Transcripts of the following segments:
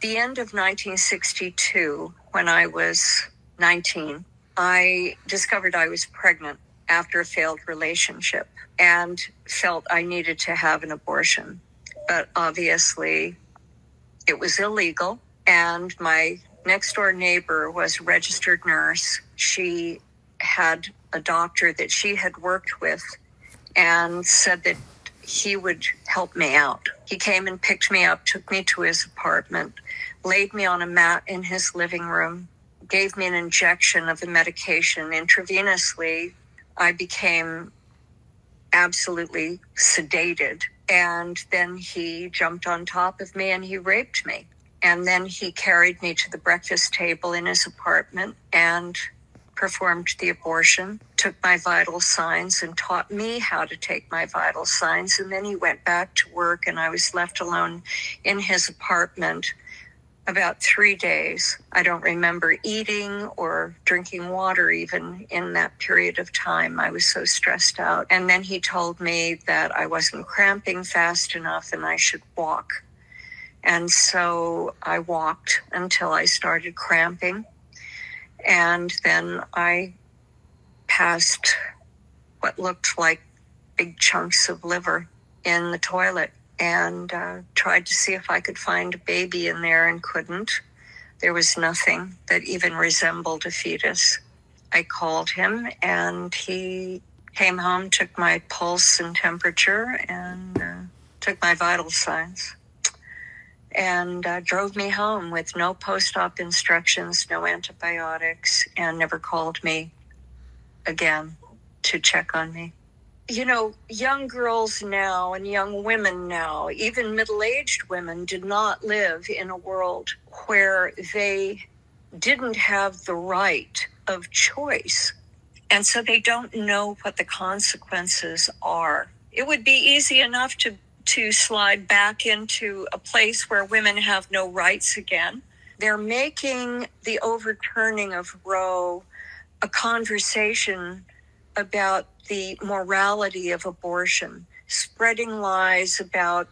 the end of 1962, when I was 19, I discovered I was pregnant after a failed relationship and felt I needed to have an abortion. But obviously, it was illegal. And my next door neighbor was a registered nurse. She had a doctor that she had worked with and said that he would help me out. He came and picked me up, took me to his apartment, laid me on a mat in his living room, gave me an injection of the medication intravenously. I became absolutely sedated. And then he jumped on top of me and he raped me. And then he carried me to the breakfast table in his apartment and performed the abortion, took my vital signs and taught me how to take my vital signs. And then he went back to work and I was left alone in his apartment about 3 days. I don't remember eating or drinking water even in that period of time. I was so stressed out. And then he told me that I wasn't cramping fast enough and I should walk. And so I walked until I started cramping. And then I passed what looked like big chunks of liver in the toilet and tried to see if I could find a baby in there and couldn't. There was nothing that even resembled a fetus. I called him and he came home, took my pulse and temperature and took my vital signs. And drove me home with no post-op instructions, no antibiotics, and never called me again to check on me. You know, young girls now and young women now, even middle-aged women, did not live in a world where they didn't have the right of choice. And so they don't know what the consequences are. It would be easy enough to slide back into a place where women have no rights again. They're making the overturning of Roe a conversation about the morality of abortion, spreading lies about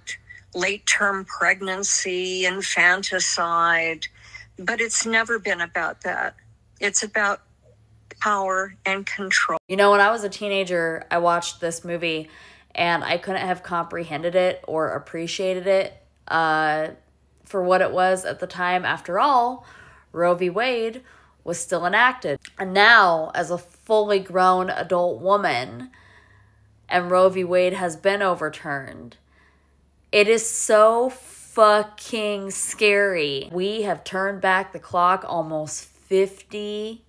late-term pregnancy, infanticide, but it's never been about that. It's about power and control. You know, when I was a teenager, I watched this movie and I couldn't have comprehended it or appreciated it for what it was at the time. After all, Roe v. Wade was still enacted. And now, as a fully grown adult woman, and Roe v. Wade has been overturned, it is so fucking scary. We have turned back the clock almost 50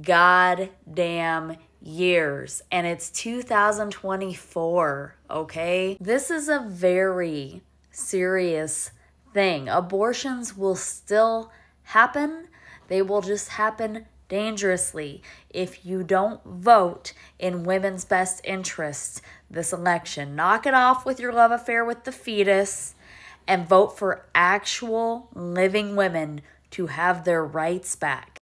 goddamn years, and it's 2024, okay? This is a very serious thing. Abortions will still happen. They will just happen dangerously if you don't vote in women's best interests this election. Knock it off with your love affair with the fetus and vote for actual living women to have their rights back.